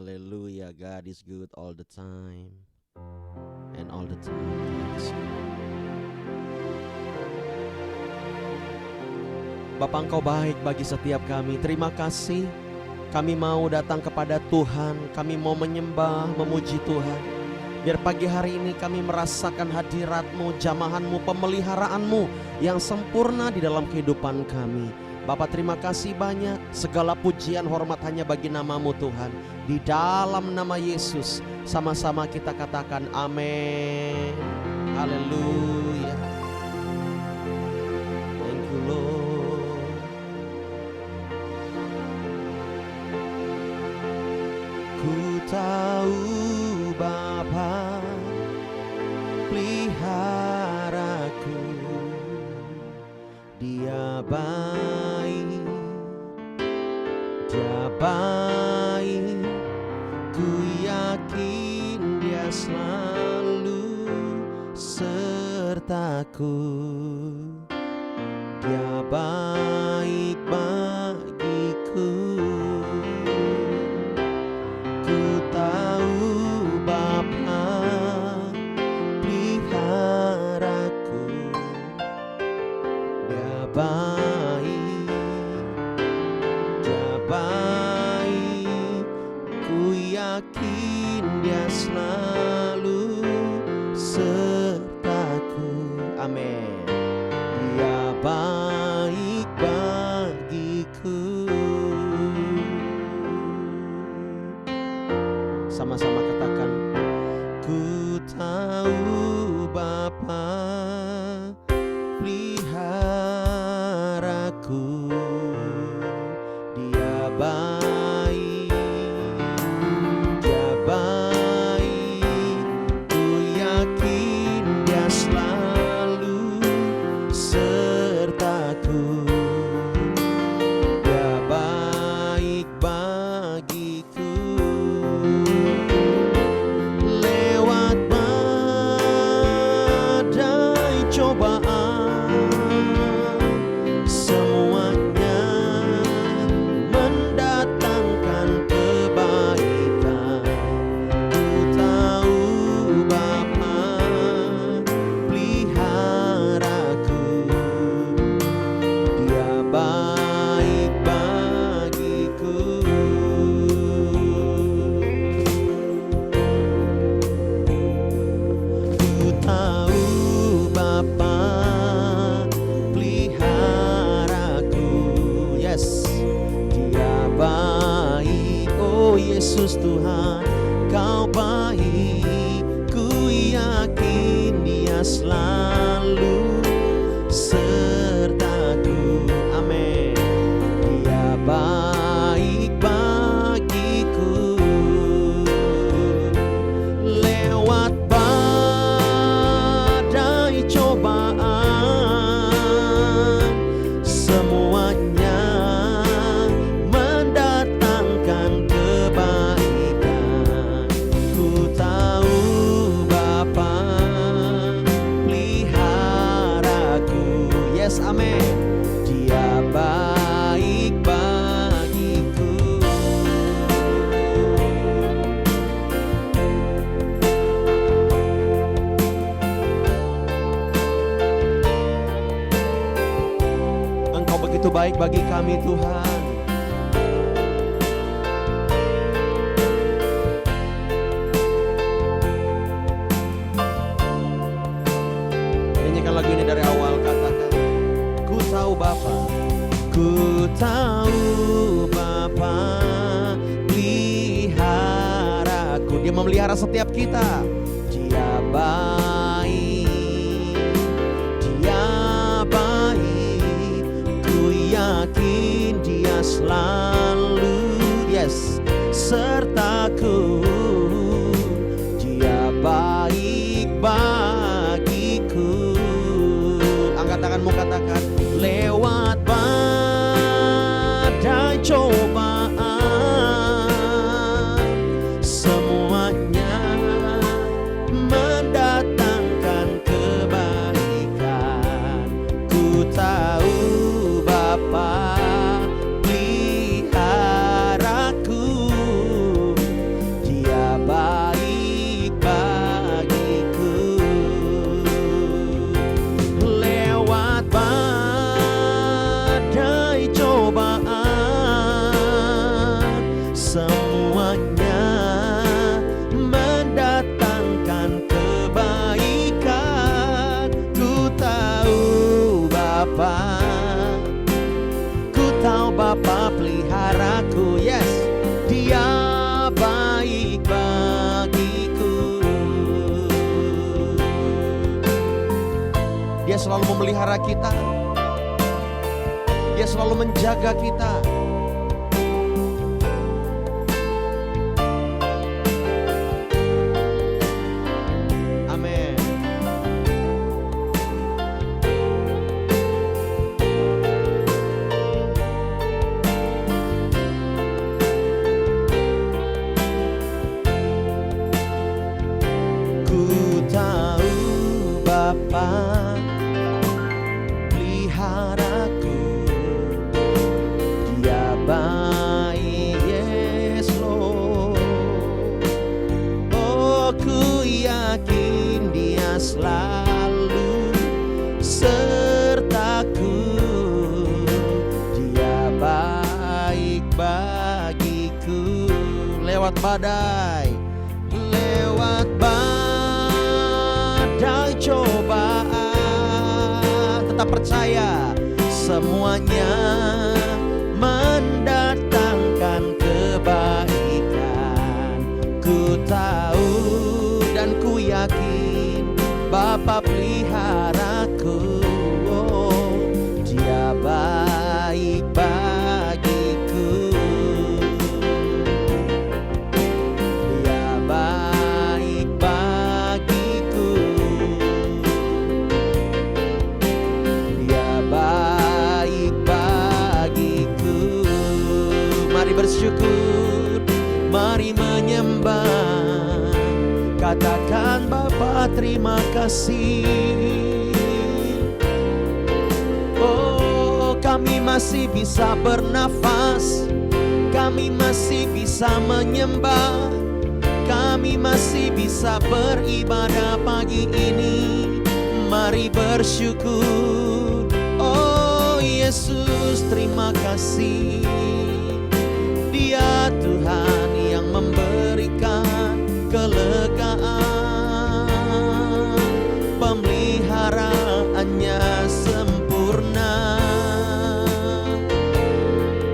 Hallelujah. God is good all the time. And all the time God is good. Bapa, Engkau baik bagi setiap kami. Terima kasih. Kami mau datang kepada Tuhan. Kami mau menyembah, memuji Tuhan. Biar pagi hari ini kami merasakan hadirat-Mu, jamahan-Mu, pemeliharaanmu yang sempurna di dalam kehidupan kami. Bapak, terima kasih banyak. Segala pujian hormat hanya bagi nama-Mu Tuhan. Di dalam nama Yesus sama-sama kita katakan amin. Haleluya. Thank you Lord. Ku tahu Bapa peliharaku, Dia baik, Dia baik. Ku yakin Dia selalu sertaku. Dia baik bagiku. Ku tahu Bapa peliharaku, Dia baik, Dia baik. Ku yakin Dia selalu sertaku. Amin. Dia baik bagiku. Sama-sama katakan, ku tahu Bapa peliharaku, Dia baik, Dia baik. Ku yakin Dia selalu sertaku. Dia baik bagiku. Lewat badai cobaan, semuanya mendatangkan kebaikan. Ku tahu Bapa peliharaku, Dia baik bagiku. Ku tahu Bapa peliharaku, yes, Dia baik. Oh Yesus Tuhan, Kau baik. Ku yakin Dia selalu sertaku. Amin. Dia baik bagiku. Lewat badai cobaan, semuanya mendatangkan kebaikan. Ku tahu Bapa peliharaku, yes, amin. Dia baik bagiku. Engkau begitu baik bagi kami Tuhan. Nyanyikan lagu ini dari awal, katakan, ku tahu Bapa, ku tahu Bapa peliharaku. Dia memelihara setiap kita. Dia baik, Dia baik. Ku yakin Dia selalu, yes, sertaku. Dia baik bagiku. Angkat tanganmu, katakan, lewat badai cobaan, semuanya mendatangkan kebaikan. Ku tahu Bapa peliharaku, selalu memelihara kita. Dia selalu menjaga kita. Amin. Ku tahu Bapa peliharaku, Dia baik, yes Lord. Oh, ku yakin Dia selalu sertaku. Dia baik bagiku. Lewat badai, lewat badai cobaan, tetap percaya semuanya mendatangkan kebaikan. Ku tahu dan ku yakin Bapa peliharaku. Oh, Dia baik bagiku. Dia baik bagiku. Dia baik bagiku. Mari bersyukur, mari menyembah. Katakan Bapa terima kasih. Oh, kami masih bisa bernafas, kami masih bisa menyembah, kami masih bisa beribadah pagi ini. Mari bersyukur. Oh Yesus terima kasih. Dia Tuhan yang memberikan kelegaan, pemeliharaannya sempurna.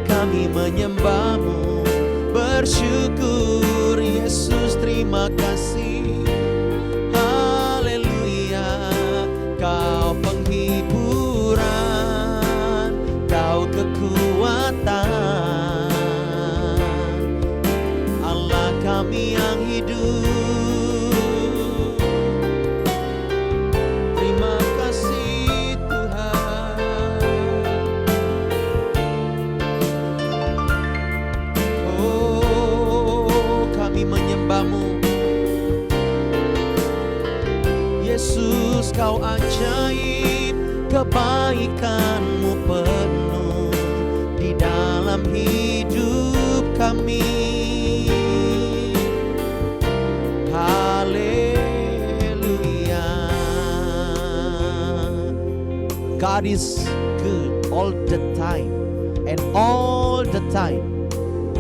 Kami menyembah-Mu, bersyukur Yesus terima kasih. Haleluya, Kau penghiburan, Kau kekuatan, Allah kami yang hidup. Terima kasih Tuhan. Oh, kami menyembah-Mu Yesus, Kau ajaib, kebaikan-Mu penuh di dalam hidup kami. God is good all the time, and all the time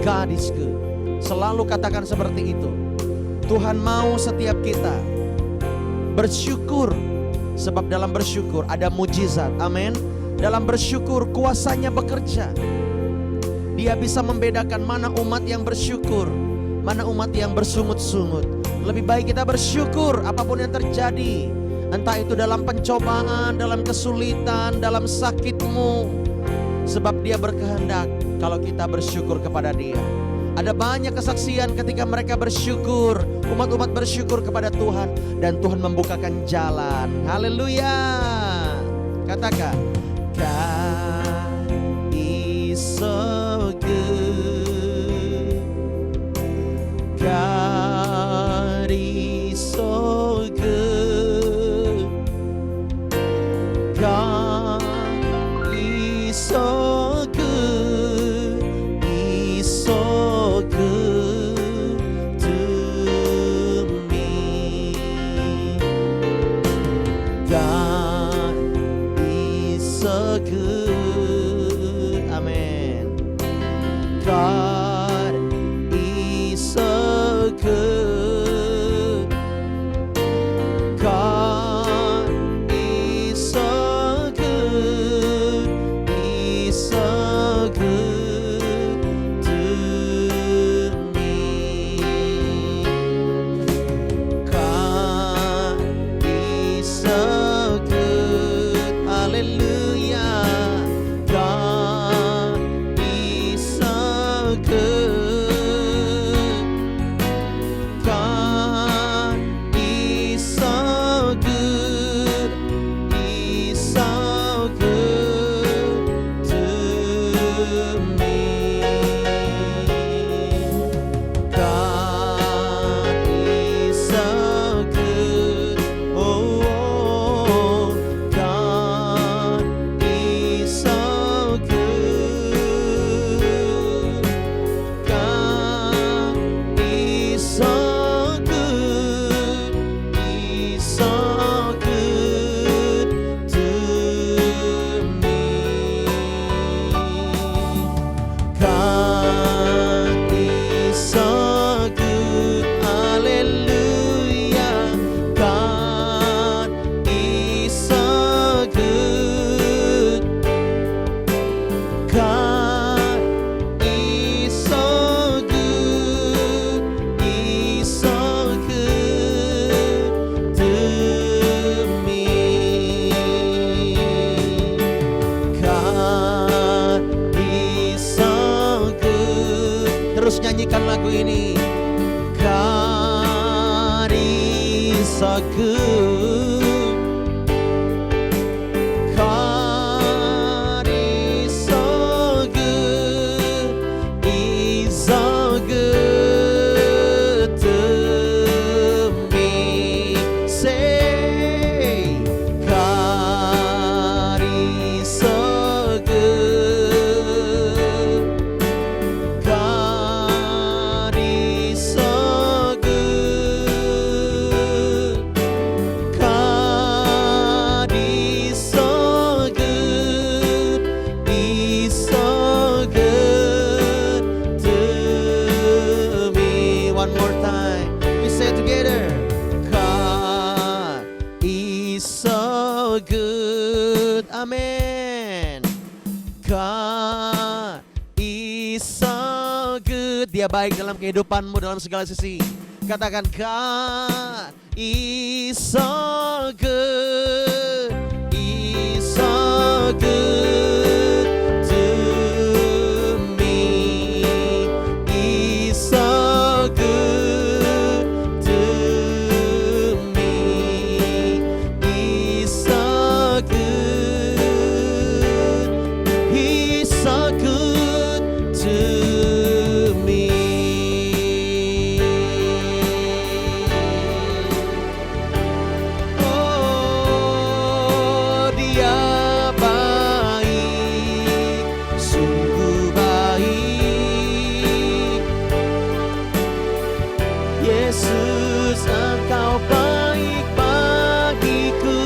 God is good. Selalu katakan seperti itu. Tuhan mau setiap kita bersyukur, sebab dalam bersyukur ada mujizat. Amin. Dalam bersyukur kuasanya bekerja. Dia bisa membedakan mana umat yang bersyukur, mana umat yang bersungut-sungut. Lebih baik kita bersyukur apapun yang terjadi. Entah itu dalam pencobaan, dalam kesulitan, dalam sakitmu. Sebab Dia berkehendak kalau kita bersyukur kepada Dia. Ada banyak kesaksian ketika mereka bersyukur, umat-umat bersyukur kepada Tuhan, dan Tuhan membukakan jalan. Haleluya. Katakan, God is so good. God is so good. God is so good, He's so good to me. God is so good. Amen. nyanyikan lagu ini. God is so good. God is so good. He's so good to me. Say, God is so good. God is so good. God is so good. He's so good to me. One more time. We say it together. God is so good. Amen. God is so good. Dia baik dalam kehidupanmu dalam segala sisi. Katakan, God is so good. Is so good to me. Is so good to me. Is so good. He's so good to me. Oh, dia baik, sungguh baik. Yesus, Engkau baik bagiku.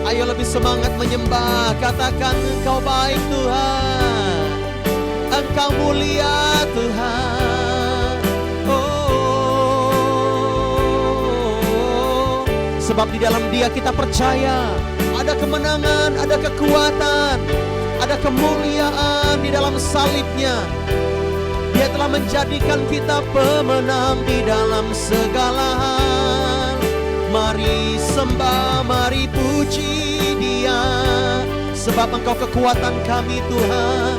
Ayo lebih semangat menyembah. Katakan, Engkau baik Tuhan. Engkau mulia Tuhan. Oh, sebab di dalam Dia kita percaya ada kemenangan, ada kekuatan, ada kemuliaan di dalam salib-Nya. Dia telah menjadikan kita pemenang di dalam segala hal. Mari sembah, mari puji Dia, sebab Engkau kekuatan kami Tuhan.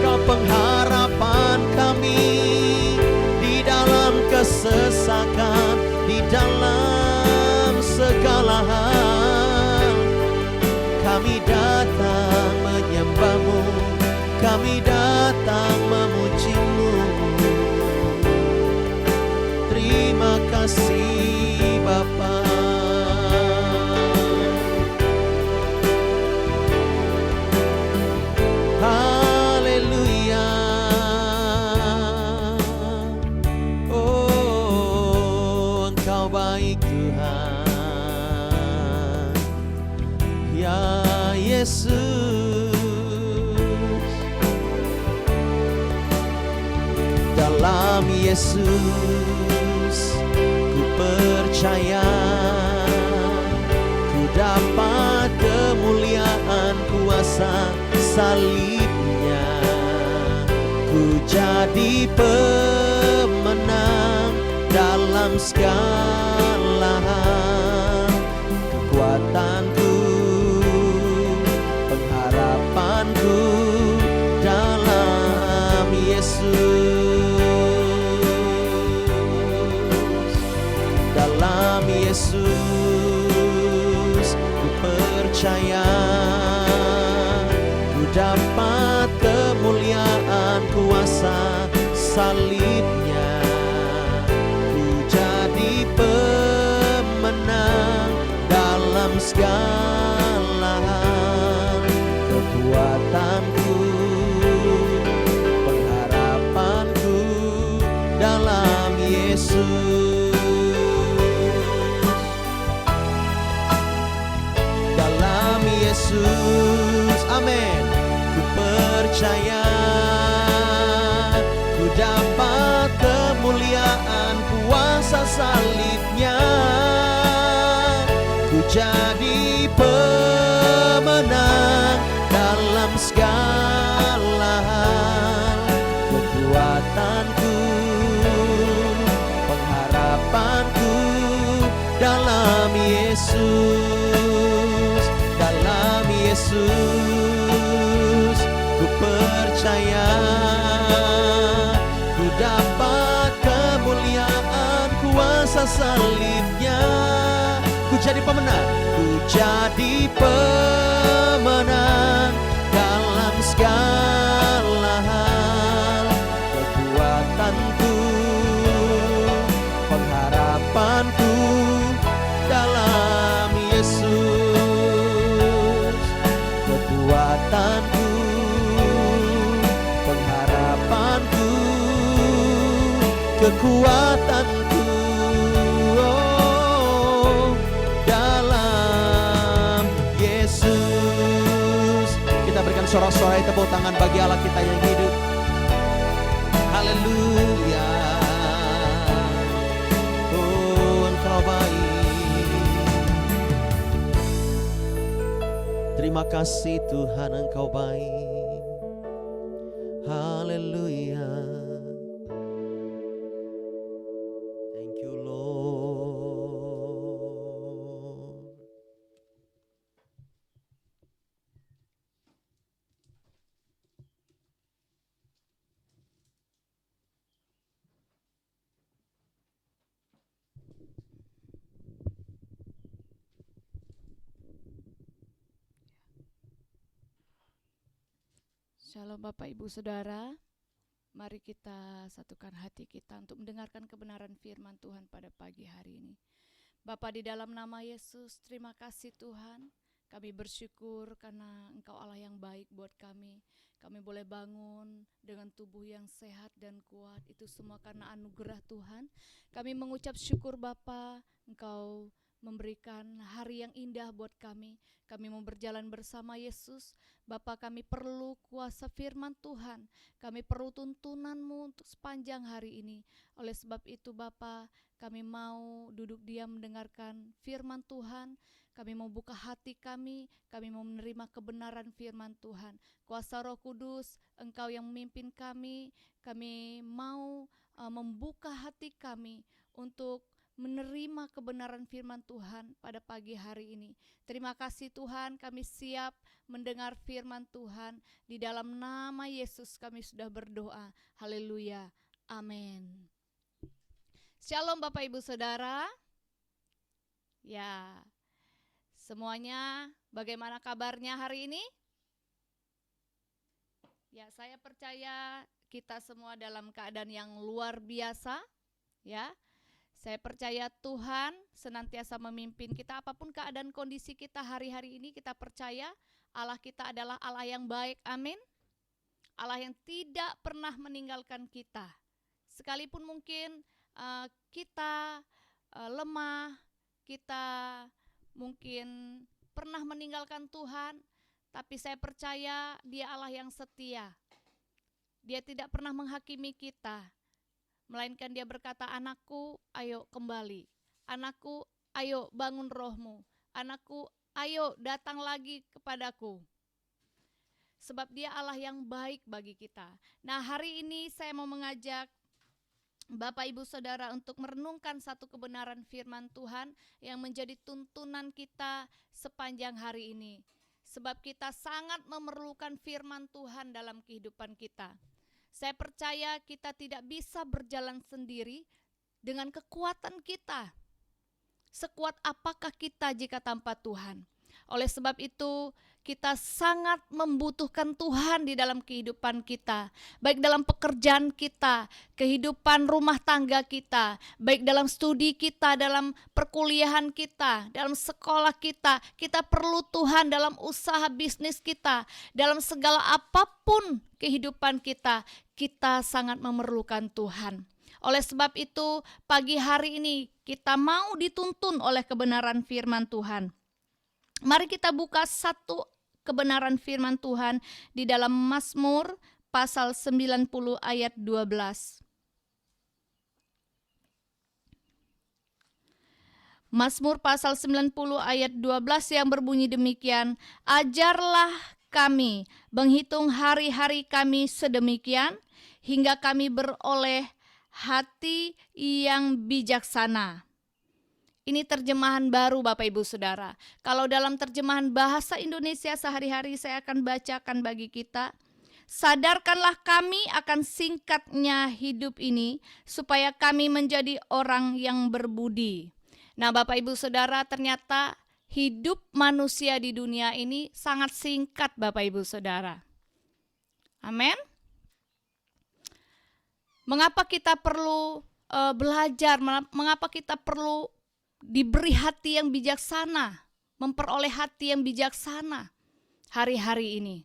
Engkau pengharapan kami di dalam kesesakan, di dalam segala hal. Kami datang menyembah-Mu, kami datang memuji-Mu. Terima kasih Bapa. Haleluya. Oh, Engkau baik Tuhan. Ya Yesus, dalam Yesus ku percaya, ku dapat kemuliaan kuasa salib-Nya. Ku jadi pemenang dalam segala hal. Kekuatanku, pengharapanku dalam Yesus. Dalam Yesus ku percaya, ku dapat kemuliaan kuasa salib-Nya. Ku jadi pemenang dalam segala hal. Kekuatanku, pengharapanku dalam Yesus. Dalam Yesus, amin. Ku percaya, ku dapat kemuliaan kuasa salib-Nya. Ku jadi pemenang dalam segala hal. Kekuatanku, pengharapanku dalam Yesus. Dalam Yesus ku percaya, salibnya. Ku jadi pemenang, ku jadi pemenang dalam segala hal. Kekuatanku, pengharapanku dalam Yesus. Kekuatanku, pengharapanku, kekuatanku, oh, dalam Yesus. Kita berikan sorak-sorai tepuk tangan bagi Allah kita yang hidup. Haleluya. Oh, Engkau baik. Terima kasih Tuhan, Engkau baik. Haleluya. Thank you Lord. Shalom Bapak Ibu Saudara, mari kita satukan hati kita untuk mendengarkan kebenaran firman Tuhan pada pagi hari ini. Bapa, di dalam nama Yesus, terima kasih Tuhan. Kami bersyukur karena Engkau Allah yang baik buat kami. Kami boleh bangun dengan tubuh yang sehat dan kuat, itu semua karena anugerah Tuhan. Kami mengucap syukur Bapa, Engkau memberikan hari yang indah buat kami. Kami mau berjalan bersama Yesus. Bapa, kami perlu kuasa firman Tuhan. Kami perlu tuntunan-Mu untuk sepanjang hari ini. Oleh sebab itu Bapa, kami mau duduk diam mendengarkan firman Tuhan. Kami mau buka hati kami mau menerima kebenaran firman Tuhan. Kuasa Roh Kudus, Engkau yang memimpin kami mau membuka hati kami untuk menerima kebenaran firman Tuhan pada pagi hari ini. Terima kasih Tuhan, kami siap mendengar firman Tuhan. Di dalam nama Yesus kami sudah berdoa. Haleluya. Amin. Shalom Bapak Ibu Saudara. Ya, semuanya bagaimana kabarnya hari ini? Ya, saya percaya kita semua dalam keadaan yang luar biasa. Ya, saya percaya Tuhan senantiasa memimpin kita apapun keadaan kondisi kita hari-hari ini. Kita percaya Allah kita adalah Allah yang baik, amin. Allah yang tidak pernah meninggalkan kita. Sekalipun mungkin kita lemah, kita mungkin pernah meninggalkan Tuhan, tapi saya percaya Dia Allah yang setia. Dia tidak pernah menghakimi kita, melainkan Dia berkata, anakku ayo kembali, anakku ayo bangun rohmu, anakku ayo datang lagi kepadaku. Sebab Dia Allah yang baik bagi kita. Nah, hari ini saya mau mengajak Bapak Ibu Saudara untuk merenungkan satu kebenaran firman Tuhan yang menjadi tuntunan kita sepanjang hari ini. Sebab kita sangat memerlukan firman Tuhan dalam kehidupan kita. Saya percaya kita tidak bisa berjalan sendiri dengan kekuatan kita. Sekuat apakah kita jika tanpa Tuhan? Oleh sebab itu, kita sangat membutuhkan Tuhan di dalam kehidupan kita. Baik dalam pekerjaan kita, kehidupan rumah tangga kita, baik dalam studi kita, dalam perkuliahan kita, dalam sekolah kita. Kita perlu Tuhan dalam usaha bisnis kita, dalam segala apapun kehidupan kita. Kita sangat memerlukan Tuhan. Oleh sebab itu, pagi hari ini kita mau dituntun oleh kebenaran firman Tuhan. Mari kita buka satu kebenaran firman Tuhan di dalam Mazmur pasal 90 ayat 12. Mazmur pasal 90 ayat 12 yang berbunyi demikian, ajarlah kami menghitung hari-hari kami sedemikian, hingga kami beroleh hati yang bijaksana. Ini terjemahan baru Bapak Ibu Saudara. Kalau dalam terjemahan bahasa Indonesia sehari-hari saya akan bacakan bagi kita. sadarkanlah kami akan singkatnya hidup ini, supaya kami menjadi orang yang berbudi. Nah, Bapak Ibu Saudara, ternyata hidup manusia di dunia ini sangat singkat, Bapak Ibu Saudara. Amin. Mengapa kita perlu belajar, mengapa kita perlu diberi hati yang bijaksana, memperoleh hati yang bijaksana hari-hari ini.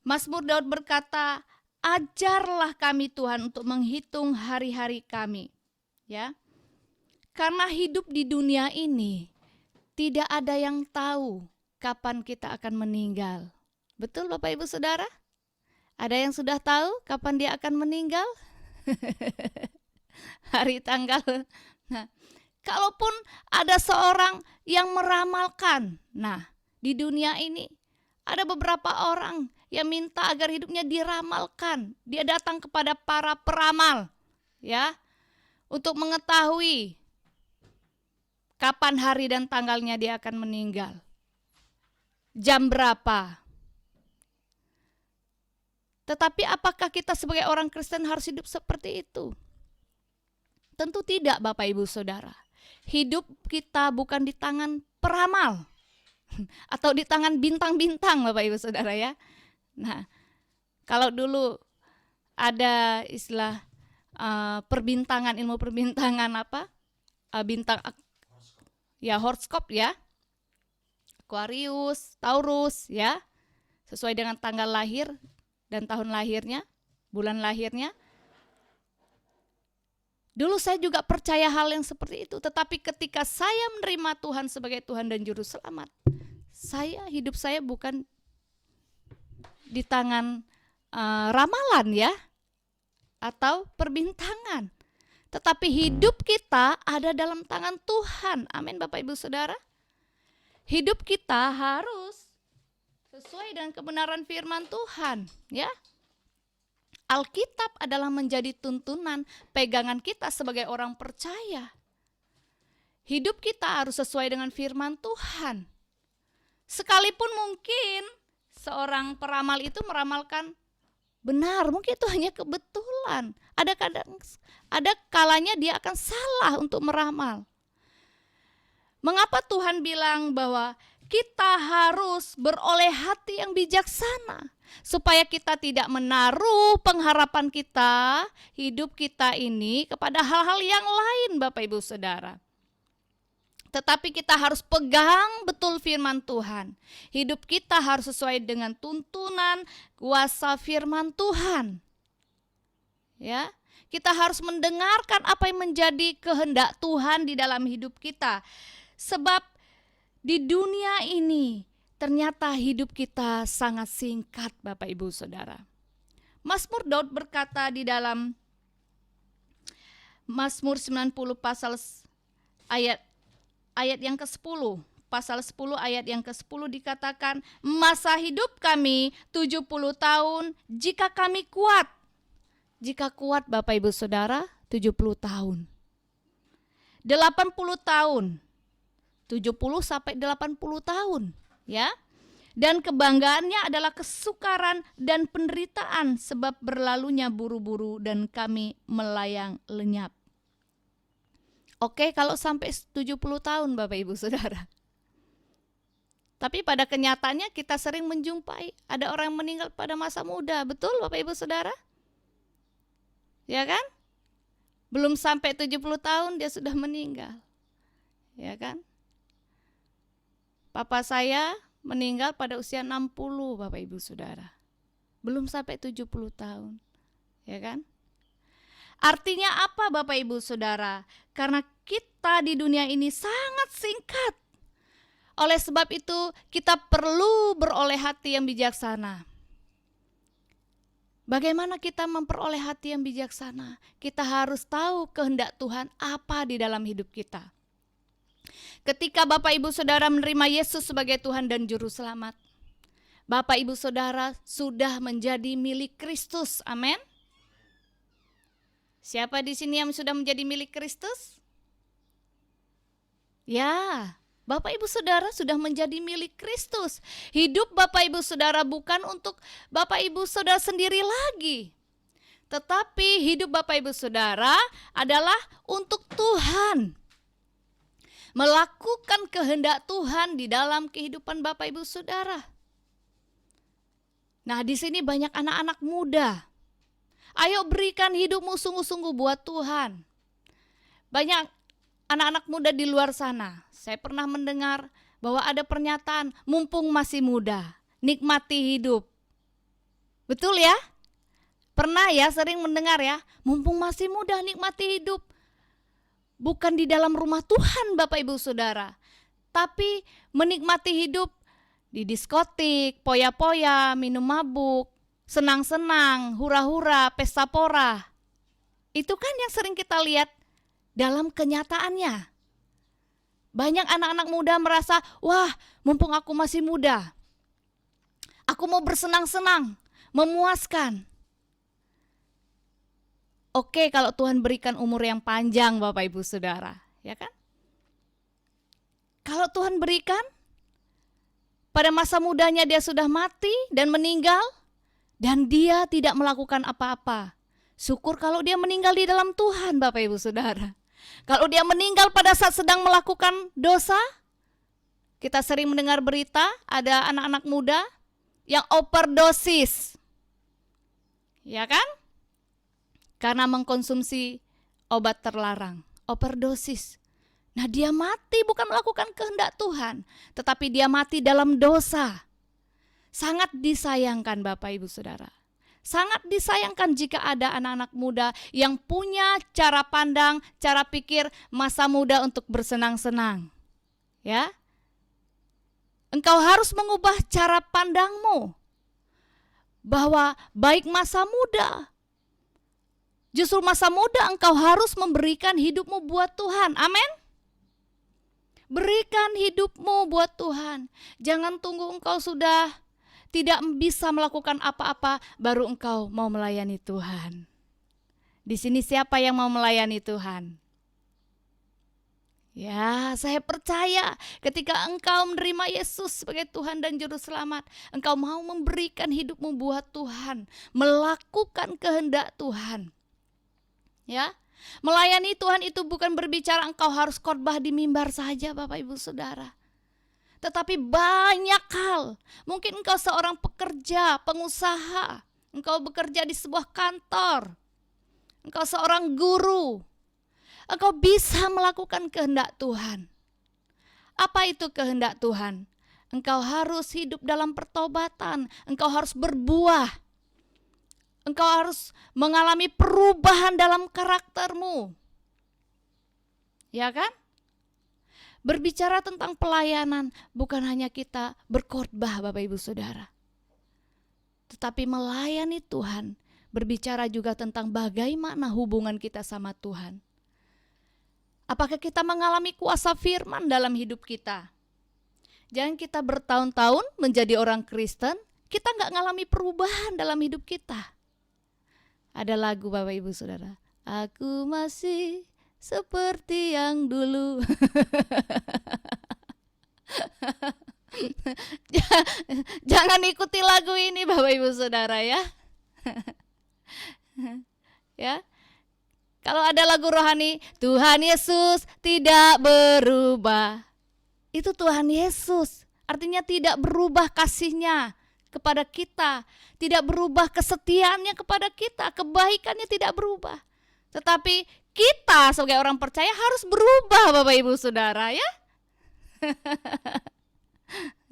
Mazmur Daud berkata, ajarlah kami Tuhan untuk menghitung hari-hari kami. Ya, karena hidup di dunia ini tidak ada yang tahu kapan kita akan meninggal. Betul Bapak Ibu Saudara? Ada yang sudah tahu kapan dia akan meninggal? Hari tanggal. Nah, kalaupun ada seorang yang meramalkan, nah di dunia ini ada beberapa orang yang minta agar hidupnya diramalkan. Dia datang kepada para peramal, ya, untuk mengetahui kapan hari dan tanggalnya dia akan meninggal. Jam berapa? Tetapi apakah kita sebagai orang Kristen harus hidup seperti itu? Tentu tidak, Bapak Ibu Saudara. Hidup kita bukan di tangan peramal atau di tangan bintang-bintang, Bapak Ibu Saudara ya. Nah, kalau dulu ada istilah perbintangan, ilmu perbintangan apa? Bintang ya, horoscope ya. Aquarius, Taurus ya. Sesuai dengan tanggal lahir dan tahun lahirnya, bulan lahirnya. Dulu saya juga percaya hal yang seperti itu, tetapi ketika saya menerima Tuhan sebagai Tuhan dan Juru Selamat, hidup saya bukan di tangan ramalan ya, atau perbintangan, tetapi hidup kita ada dalam tangan Tuhan. Amin Bapak Ibu Saudara. Hidup kita harus sesuai dengan kebenaran firman Tuhan, ya. Alkitab adalah menjadi tuntunan pegangan kita sebagai orang percaya. Hidup kita harus sesuai dengan firman Tuhan. Sekalipun mungkin seorang peramal itu meramalkan benar, mungkin itu hanya kebetulan. Ada kalanya dia akan salah untuk meramal. Mengapa Tuhan bilang bahwa kita harus beroleh hati yang bijaksana, supaya kita tidak menaruh pengharapan kita, hidup kita ini kepada hal-hal yang lain, Bapak Ibu Saudara. Tetapi kita harus pegang betul firman Tuhan. Hidup kita harus sesuai dengan tuntunan kuasa firman Tuhan. Ya, kita harus mendengarkan apa yang menjadi kehendak Tuhan di dalam hidup kita. Sebab di dunia ini ternyata hidup kita sangat singkat, Bapak Ibu Saudara. Mazmur Daud berkata di dalam Mazmur 90 pasal ayat yang ke-10, pasal 10 ayat yang ke-10 dikatakan, masa hidup kami 70 tahun jika kami kuat. Jika kuat Bapak Ibu Saudara 70 tahun. 80 tahun. 70 sampai 80 tahun, ya. Dan kebanggaannya adalah kesukaran dan penderitaan sebab berlalunya buru-buru dan kami melayang lenyap. Oke, kalau sampai 70 tahun Bapak Ibu Saudara. Tapi pada kenyataannya kita sering menjumpai ada orang yang meninggal pada masa muda, betul Bapak Ibu Saudara? Ya kan? Belum sampai 70 tahun dia sudah meninggal. Ya kan? Papa saya meninggal pada usia 60 Bapak Ibu Saudara. Belum sampai 70 tahun. Ya kan? Artinya apa Bapak Ibu Saudara? Karena kita di dunia ini sangat singkat. Oleh sebab itu kita perlu beroleh hati yang bijaksana. Bagaimana kita memperoleh hati yang bijaksana? Kita harus tahu kehendak Tuhan apa di dalam hidup kita. Ketika Bapak Ibu Saudara menerima Yesus sebagai Tuhan dan Juru Selamat, Bapak Ibu Saudara sudah menjadi milik Kristus. Amin. Siapa di sini yang sudah menjadi milik Kristus? Ya, Bapak Ibu Saudara sudah menjadi milik Kristus. Hidup Bapak Ibu Saudara bukan untuk Bapak Ibu Saudara sendiri lagi. Tetapi hidup Bapak Ibu Saudara adalah untuk Tuhan. Melakukan kehendak Tuhan di dalam kehidupan Bapak Ibu Saudara. Nah, di sini banyak anak-anak muda. Ayo berikan hidupmu sungguh-sungguh buat Tuhan. Banyak anak-anak muda di luar sana. Saya pernah mendengar bahwa ada pernyataan, mumpung masih muda, nikmati hidup. Betul ya? Pernah ya sering mendengar ya, mumpung masih muda, nikmati hidup. Bukan di dalam rumah Tuhan Bapak Ibu Saudara, tapi menikmati hidup di diskotik, poya-poya, minum mabuk, senang-senang, hura-hura, pesta pora. Itu kan yang sering kita lihat dalam kenyataannya. Banyak anak-anak muda merasa, wah mumpung aku masih muda, aku mau bersenang-senang, memuaskan. Oke, kalau Tuhan berikan umur yang panjang Bapak Ibu Saudara, ya kan? Kalau Tuhan berikan, pada masa mudanya dia sudah mati dan meninggal, dan dia tidak melakukan apa-apa. Syukur kalau dia meninggal di dalam Tuhan Bapak Ibu Saudara. Kalau dia meninggal pada saat sedang melakukan dosa, kita sering mendengar berita ada anak-anak muda yang overdosis. Ya kan? Karena mengkonsumsi obat terlarang, overdosis. Nah, dia mati bukan melakukan kehendak Tuhan, tetapi dia mati dalam dosa. Sangat disayangkan Bapak Ibu Saudara. Sangat disayangkan jika ada anak-anak muda yang punya cara pandang, cara pikir masa muda untuk bersenang-senang. Ya. Engkau harus mengubah cara pandangmu bahwa baik masa muda. Justru masa muda engkau harus memberikan hidupmu buat Tuhan. Amin. Berikan hidupmu buat Tuhan. Jangan tunggu engkau sudah tidak bisa melakukan apa-apa baru engkau mau melayani Tuhan. Di sini siapa yang mau melayani Tuhan? Ya, saya percaya ketika engkau menerima Yesus sebagai Tuhan dan Juru Selamat, engkau mau memberikan hidupmu buat Tuhan, melakukan kehendak Tuhan. Ya, melayani Tuhan itu bukan berbicara engkau harus khotbah di mimbar saja Bapak Ibu Saudara. Tetapi banyak hal. Mungkin engkau seorang pekerja, pengusaha. Engkau bekerja di sebuah kantor. Engkau seorang guru. Engkau bisa melakukan kehendak Tuhan. Apa itu kehendak Tuhan? Engkau harus hidup dalam pertobatan. Engkau harus berbuah. Engkau harus mengalami perubahan dalam karaktermu. Ya kan? Berbicara tentang pelayanan bukan hanya kita berkhotbah Bapak Ibu Saudara. Tetapi melayani Tuhan berbicara juga tentang bagaimana hubungan kita sama Tuhan. Apakah kita mengalami kuasa firman dalam hidup kita? Jangan kita bertahun-tahun menjadi orang Kristen, kita gak mengalami perubahan dalam hidup kita. Ada lagu Bapak Ibu Saudara, aku masih seperti yang dulu. Jangan ikuti lagu ini Bapak Ibu Saudara ya. Ya. Kalau ada lagu rohani, Tuhan Yesus tidak berubah. Itu Tuhan Yesus. Artinya tidak berubah kasihnya kepada kita, tidak berubah kesetiaannya kepada kita, kebaikannya tidak berubah. Tetapi kita sebagai orang percaya harus berubah Bapak Ibu Saudara ya.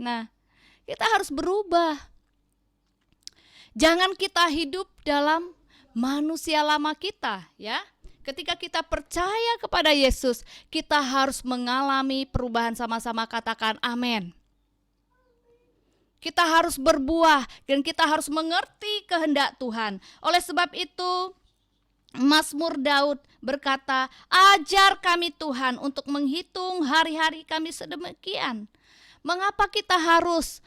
Nah, kita harus berubah. Jangan kita hidup dalam manusia lama kita ya. Ketika kita percaya kepada Yesus, kita harus mengalami perubahan sama-sama, katakan amin. Kita harus berbuah dan kita harus mengerti kehendak Tuhan. Oleh sebab itu, Mazmur Daud berkata, ajar kami Tuhan untuk menghitung hari-hari kami sedemikian. Mengapa kita harus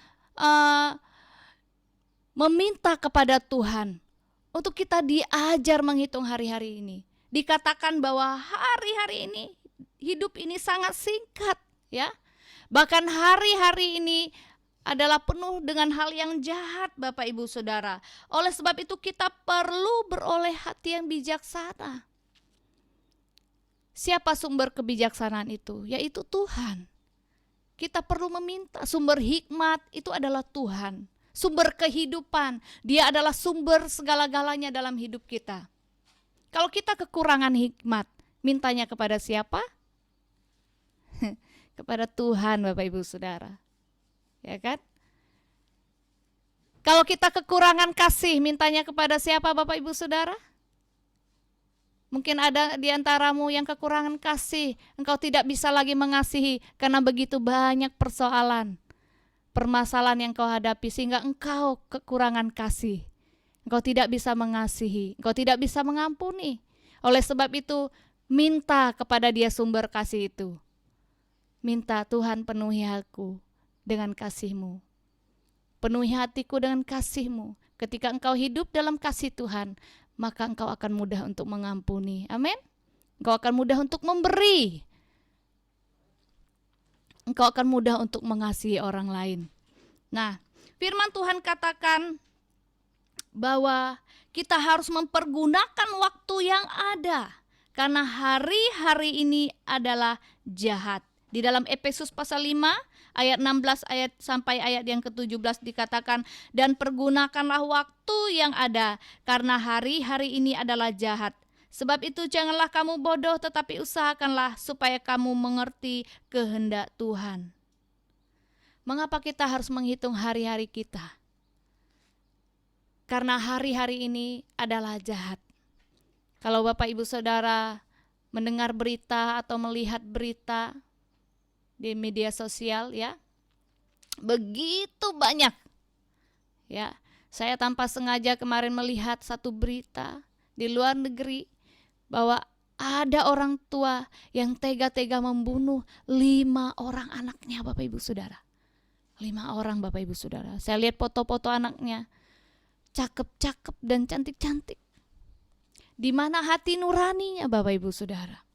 meminta kepada Tuhan untuk kita diajar menghitung hari-hari ini? Dikatakan bahwa hari-hari ini, hidup ini sangat singkat ya. Bahkan hari-hari ini adalah penuh dengan hal yang jahat, Bapak Ibu Saudara. Oleh sebab itu kita perlu beroleh hati yang bijaksana. Siapa sumber kebijaksanaan itu? Yaitu Tuhan. Kita perlu meminta sumber hikmat, itu adalah Tuhan. Sumber kehidupan, Dia adalah sumber segala-galanya dalam hidup kita. Kalau kita kekurangan hikmat, mintanya kepada siapa? Kepada Tuhan, Bapak Ibu Saudara. Ya kan? Kalau kita kekurangan kasih, mintanya kepada siapa, Bapak Ibu Saudara? Mungkin ada di antaramu yang kekurangan kasih, engkau tidak bisa lagi mengasihi karena begitu banyak persoalan, permasalahan yang kau hadapi sehingga engkau kekurangan kasih. Engkau tidak bisa mengasihi, engkau tidak bisa mengampuni. Oleh sebab itu, minta kepada Dia sumber kasih itu. Minta, Tuhan, penuhi aku dengan kasih-Mu. Penuhi hatiku dengan kasih-Mu. Ketika engkau hidup dalam kasih Tuhan, maka engkau akan mudah untuk mengampuni. Amin. Engkau akan mudah untuk memberi. Engkau akan mudah untuk mengasihi orang lain. Nah, firman Tuhan katakan bahwa kita harus mempergunakan waktu yang ada. Karena hari-hari ini adalah jahat. Di dalam Efesus pasal 5 ayat 16 ayat sampai ayat yang ke-17 dikatakan, dan pergunakanlah waktu yang ada karena hari-hari ini adalah jahat. Sebab itu janganlah kamu bodoh, tetapi usahakanlah supaya kamu mengerti kehendak Tuhan. Mengapa kita harus menghitung hari-hari kita? Karena hari-hari ini adalah jahat. Kalau Bapak Ibu Saudara mendengar berita atau melihat berita di media sosial, ya, begitu banyak. Ya, saya tanpa sengaja kemarin melihat satu berita di luar negeri bahwa ada orang tua yang tega-tega membunuh 5 orang anaknya, Bapak Ibu Saudara. 5 orang, Bapak Ibu Saudara. Saya lihat foto-foto anaknya, cakep-cakep dan cantik-cantik. Di mana hati nuraninya, Bapak Ibu Saudara?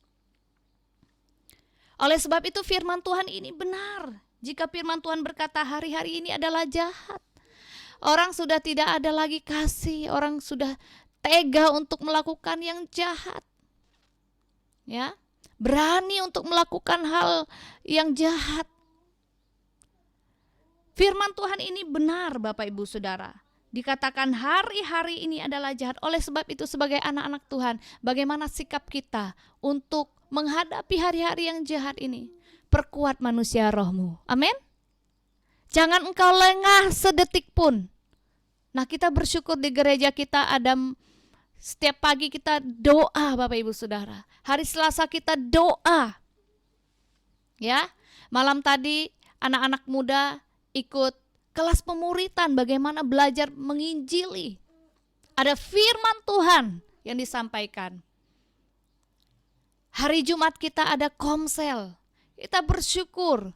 Oleh sebab itu firman Tuhan ini benar. Jika firman Tuhan berkata hari-hari ini adalah jahat, orang sudah tidak ada lagi kasih, orang sudah tega untuk melakukan yang jahat. Ya, berani untuk melakukan hal yang jahat. Firman Tuhan ini benar, Bapak Ibu Saudara. Dikatakan hari-hari ini adalah jahat. Oleh sebab itu sebagai anak-anak Tuhan, bagaimana sikap kita untuk menghadapi hari-hari yang jahat ini? Perkuat manusia rohmu. Amin. Jangan engkau lengah sedetik pun. Nah, kita bersyukur di gereja kita ada setiap pagi kita doa, Bapak Ibu Saudara. Hari Selasa kita doa. Ya, malam tadi anak-anak muda ikut kelas pemuritan bagaimana belajar menginjili. Ada firman Tuhan yang disampaikan. Hari Jumat kita ada komsel. Kita bersyukur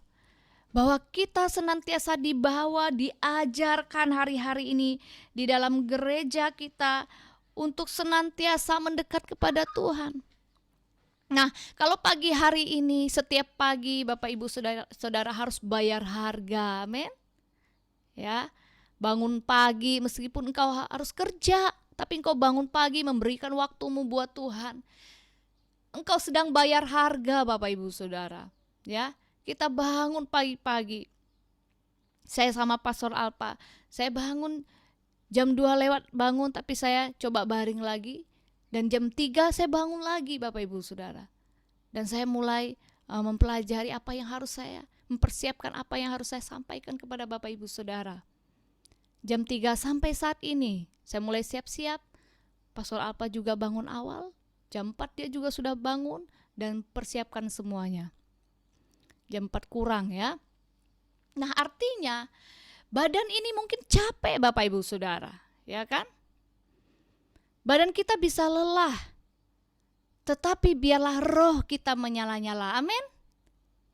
bahwa kita senantiasa dibawa, diajarkan hari-hari ini di dalam gereja kita untuk senantiasa mendekat kepada Tuhan. Nah, kalau pagi hari ini setiap pagi Bapak Ibu Saudara harus bayar harga, amin. Ya, bangun pagi meskipun engkau harus kerja, tapi engkau bangun pagi memberikan waktumu buat Tuhan. Engkau sedang bayar harga, Bapak Ibu Saudara. Ya, kita bangun pagi-pagi. Saya sama Pastor Alpa, saya bangun jam 2 lewat bangun, tapi saya coba baring lagi. Dan jam 3 saya bangun lagi, Bapak Ibu Saudara. Dan saya mulai mempelajari apa yang harus saya, mempersiapkan apa yang harus saya sampaikan kepada Bapak Ibu Saudara. Jam 3 sampai saat ini, saya mulai siap-siap. Pastor Alpa juga bangun awal. Jam 4 dia juga sudah bangun dan persiapkan semuanya. Jam 4 kurang ya. Nah, artinya badan ini mungkin capek Bapak Ibu Saudara, ya kan? Badan kita bisa lelah, tetapi biarlah roh kita menyala-nyala, amin.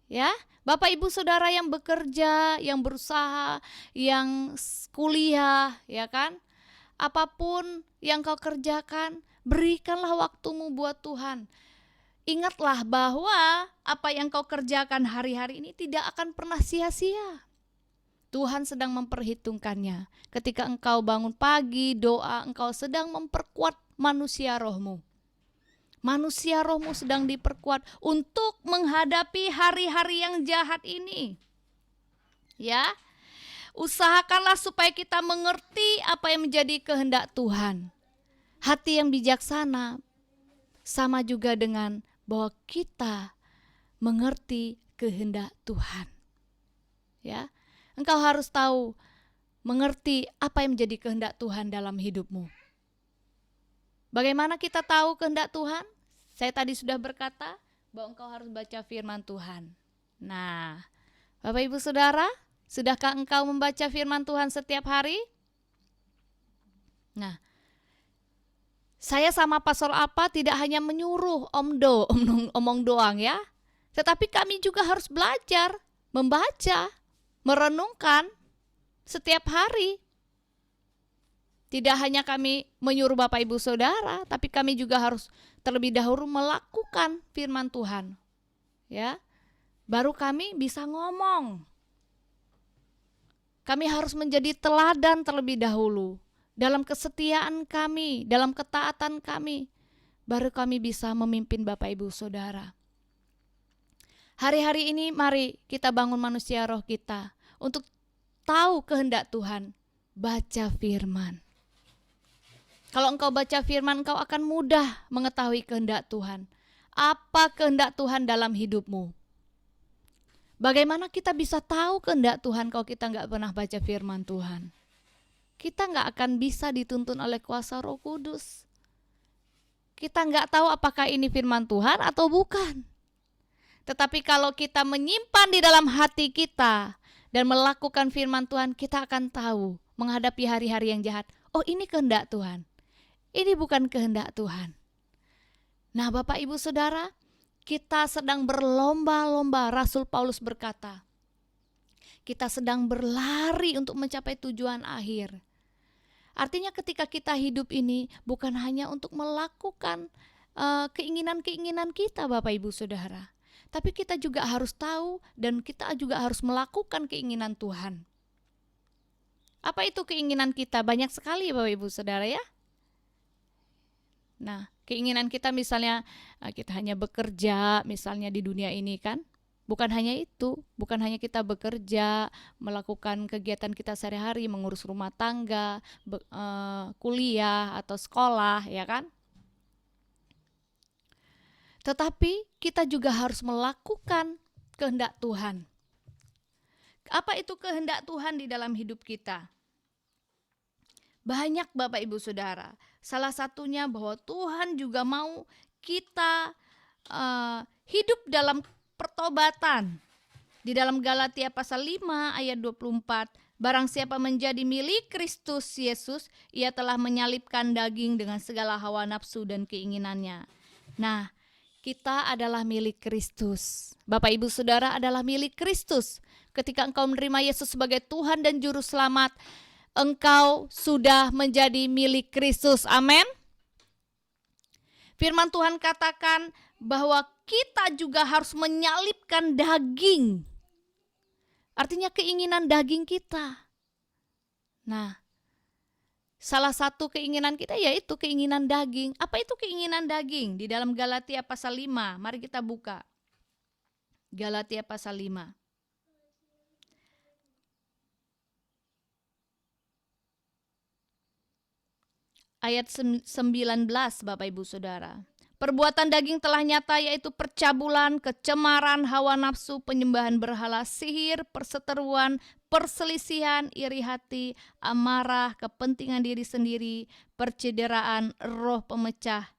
Ya, Bapak Ibu Saudara yang bekerja, yang berusaha, yang kuliah, ya kan? Apapun yang kau kerjakan, berikanlah waktumu buat Tuhan. ingatlah bahwa apa yang kau kerjakan hari-hari ini tidak akan pernah sia-sia. Tuhan sedang memperhitungkannya. Ketika engkau bangun pagi, doa, engkau sedang memperkuat manusia rohmu. Manusia rohmu sedang diperkuat untuk menghadapi hari-hari yang jahat ini. Ya, usahakanlah supaya kita mengerti apa yang menjadi kehendak Tuhan. Hati yang bijaksana sama juga dengan bahwa kita mengerti kehendak Tuhan. Ya, engkau harus tahu, mengerti apa yang menjadi kehendak Tuhan dalam hidupmu. Bagaimana kita tahu kehendak Tuhan? Saya tadi sudah berkata bahwa engkau harus baca firman Tuhan. Nah, Bapak Ibu Saudara, sudahkah engkau membaca firman Tuhan setiap hari? Nah, saya sama Pastor Apa tidak hanya menyuruh omong doang ya, tetapi kami juga harus belajar, membaca, merenungkan setiap hari. Tidak hanya kami menyuruh Bapak Ibu Saudara, tapi kami juga harus terlebih dahulu melakukan firman Tuhan. Ya. Baru kami bisa ngomong. Kami harus menjadi teladan terlebih dahulu dalam kesetiaan kami, dalam ketaatan kami. Baru kami bisa memimpin Bapak Ibu Saudara. Hari-hari ini mari kita bangun manusia roh kita untuk tahu kehendak Tuhan. Baca firman. Kalau engkau baca firman, engkau akan mudah mengetahui kehendak Tuhan. Apa kehendak Tuhan dalam hidupmu? Bagaimana kita bisa tahu kehendak Tuhan kalau kita nggak pernah baca firman Tuhan? Kita nggak akan bisa dituntun oleh kuasa Roh Kudus. Kita nggak tahu apakah ini firman Tuhan atau bukan. Tetapi kalau kita menyimpan di dalam hati kita dan melakukan firman Tuhan, kita akan tahu menghadapi hari-hari yang jahat. Oh, ini kehendak Tuhan. Ini bukan kehendak Tuhan. Nah, Bapak Ibu Saudara, kita sedang berlomba-lomba. Rasul Paulus berkata, kita sedang berlari untuk mencapai tujuan akhir. Artinya ketika kita hidup ini bukan hanya untuk melakukan keinginan-keinginan kita, Bapak Ibu Saudara, tapi kita juga harus tahu dan kita juga harus melakukan keinginan Tuhan. Apa itu keinginan kita? Banyak sekali Bapak Ibu Saudara ya. Nah, keinginan kita misalnya kita hanya bekerja misalnya di dunia ini kan. Bukan hanya itu, bukan hanya kita bekerja, melakukan kegiatan kita sehari-hari, mengurus rumah tangga, kuliah atau sekolah ya kan. Tetapi kita juga harus melakukan kehendak Tuhan. Apa itu kehendak Tuhan di dalam hidup kita? Banyak Bapak Ibu Saudara. Salah satunya bahwa Tuhan juga mau kita hidup dalam pertobatan. Di dalam Galatia pasal 5 ayat 24, barang siapa menjadi milik Kristus Yesus, ia telah menyalibkan daging dengan segala hawa nafsu dan keinginannya. Nah, kita adalah milik Kristus. Bapak Ibu Saudara adalah milik Kristus. Ketika engkau menerima Yesus sebagai Tuhan dan Juru Selamat, engkau sudah menjadi milik Kristus. Amin. Firman Tuhan katakan bahwa kita juga harus menyalibkan daging. Artinya keinginan daging kita. Nah, salah satu keinginan kita yaitu keinginan daging. Apa itu keinginan daging? Di dalam Galatia pasal 5, mari kita buka. Galatia pasal 5. Ayat 19 Bapak Ibu Saudara. Perbuatan daging telah nyata yaitu percabulan, kecemaran, hawa nafsu, penyembahan berhala, sihir, perseteruan, perselisihan, iri hati, amarah, kepentingan diri sendiri, percederaan, roh pemecah,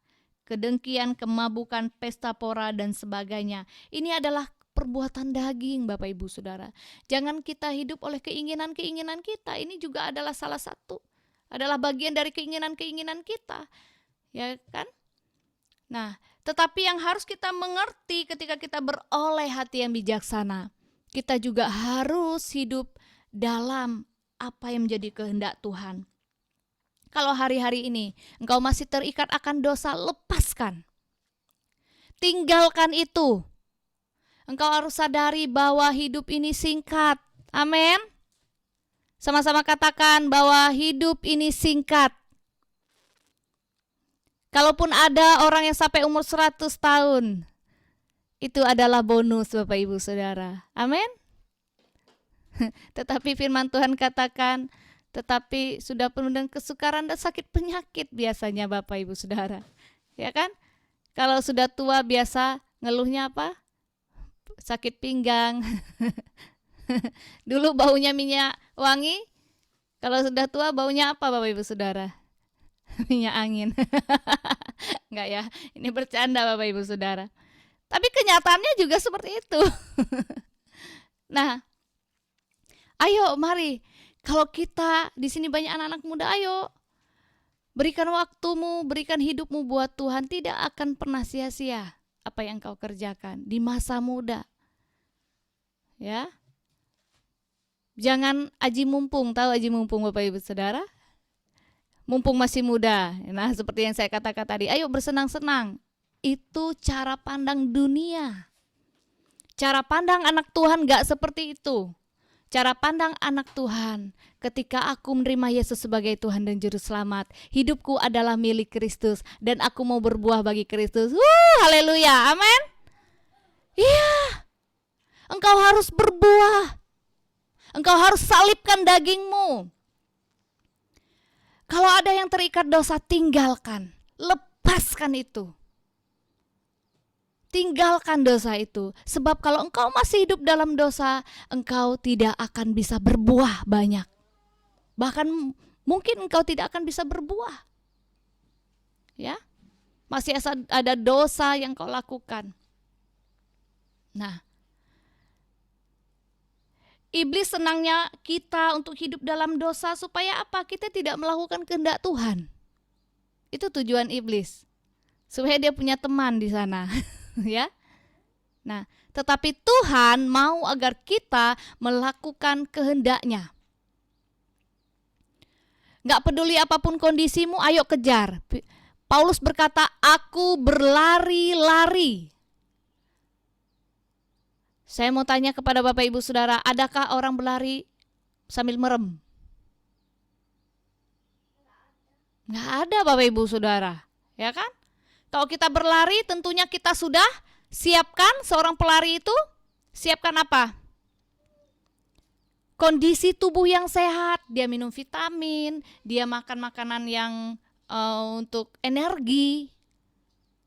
kedengkian, kemabukan, pesta pora dan sebagainya. Ini adalah perbuatan daging Bapak Ibu Saudara. Jangan kita hidup oleh keinginan-keinginan kita. Ini juga adalah salah satu, adalah bagian dari keinginan-keinginan kita. Ya kan? Nah, tetapi yang harus kita mengerti ketika kita beroleh hati yang bijaksana, kita juga harus hidup dalam apa yang menjadi kehendak Tuhan. Kalau hari-hari ini engkau masih terikat akan dosa, lepaskan. tinggalkan itu. Engkau harus sadari bahwa hidup ini singkat. Amin. Sama-sama katakan bahwa hidup ini singkat. Kalaupun ada orang yang sampai umur 100 tahun, itu adalah bonus Bapak Ibu Saudara. Amin. Tetapi firman Tuhan katakan, tetapi sudah penuh dengan kesukaran dan sakit penyakit biasanya Bapak Ibu Saudara. Ya kan? Kalau sudah tua biasa ngeluhnya apa? Sakit pinggang. Dulu baunya minyak wangi. Kalau sudah tua baunya apa Bapak Ibu Saudara? Minyak angin. Enggak ya, ini bercanda Bapak Ibu Saudara. Tapi kenyataannya juga seperti itu. Nah, ayo mari, kalau kita di sini banyak anak-anak muda, ayo berikan waktumu, berikan hidupmu buat Tuhan. Tidak akan pernah sia-sia apa yang kau kerjakan di masa muda. Ya. Jangan aji mumpung, tahu aji mumpung Bapak Ibu Saudara? Mumpung masih muda. Nah, seperti yang saya katakan tadi, ayo bersenang-senang. Itu cara pandang dunia. Cara pandang anak Tuhan gak seperti itu. Cara pandang anak Tuhan, ketika aku menerima Yesus sebagai Tuhan dan Juru Selamat, hidupku adalah milik Kristus dan aku mau berbuah bagi Kristus. Haleluya, amin. Iya, engkau harus berbuah. Engkau harus salibkan dagingmu. Kalau ada yang terikat dosa, tinggalkan, lepaskan itu. Tinggalkan dosa itu. Sebab kalau engkau masih hidup dalam dosa, engkau tidak akan bisa berbuah banyak. Bahkan mungkin engkau tidak akan bisa berbuah. Ya, masih ada dosa yang kau lakukan. Nah, iblis senangnya kita untuk hidup dalam dosa supaya apa? Kita tidak melakukan kehendak Tuhan. Itu tujuan iblis. Supaya dia punya teman di sana. Ya. Nah, tetapi Tuhan mau agar kita melakukan kehendaknya. Gak peduli apapun kondisimu, ayo kejar. Paulus berkata, aku berlari-lari. Saya mau tanya kepada Bapak Ibu Saudara, adakah orang berlari sambil merem? Nggak ada Bapak Ibu Saudara, ya kan? Kalau kita berlari tentunya kita sudah siapkan, seorang pelari itu siapkan apa? Kondisi tubuh yang sehat, dia minum vitamin, dia makan makanan yang untuk energi.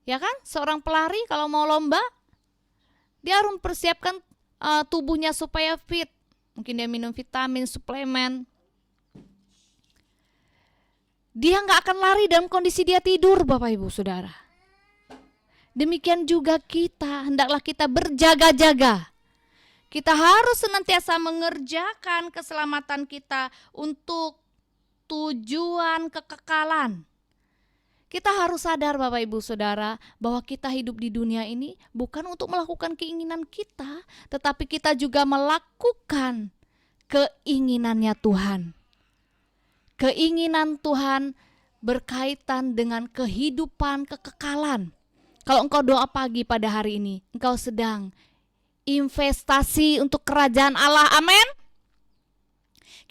Ya kan? Seorang pelari kalau mau lomba, dia harus mempersiapkan tubuhnya supaya fit. Mungkin dia minum vitamin, suplemen. Dia nggak akan lari dalam kondisi dia tidur, Bapak Ibu Saudara. Demikian juga kita, hendaklah kita berjaga-jaga. Kita harus senantiasa mengerjakan keselamatan kita untuk tujuan kekekalan. Kita harus sadar Bapak Ibu Saudara bahwa kita hidup di dunia ini bukan untuk melakukan keinginan kita, tetapi kita juga melakukan keinginannya Tuhan. Keinginan Tuhan berkaitan dengan kehidupan kekekalan. Kalau engkau doa pagi pada hari ini, engkau sedang investasi untuk kerajaan Allah, amin.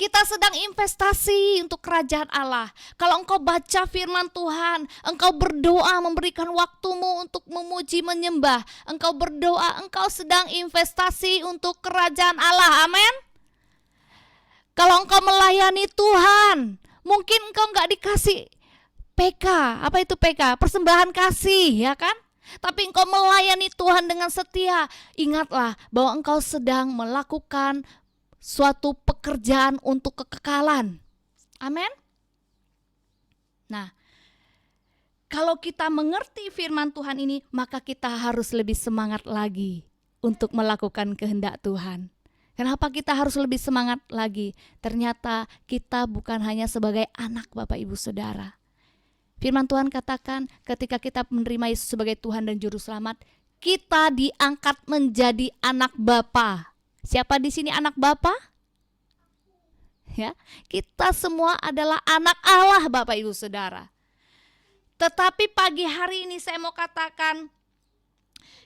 Kita sedang investasi untuk kerajaan Allah. Kalau engkau baca firman Tuhan, engkau berdoa memberikan waktumu untuk memuji menyembah, engkau berdoa, engkau sedang investasi untuk kerajaan Allah, amin. Kalau engkau melayani Tuhan, mungkin engkau nggak dikasih PK, apa itu PK? Persembahan kasih, ya kan? Tapi engkau melayani Tuhan dengan setia, ingatlah bahwa engkau sedang melakukan suatu pekerjaan untuk kekekalan. Amin. Nah, kalau kita mengerti firman Tuhan ini, maka kita harus lebih semangat lagi untuk melakukan kehendak Tuhan. Kenapa kita harus lebih semangat lagi? Ternyata kita bukan hanya sebagai anak Bapak Ibu Saudara. Firman Tuhan katakan ketika kita menerima Yesus sebagai Tuhan dan Juru Selamat, kita diangkat menjadi anak Bapa. Siapa di sini anak Bapa? Ya, kita semua adalah anak Allah Bapak Ibu Saudara. Tetapi pagi hari ini saya mau katakan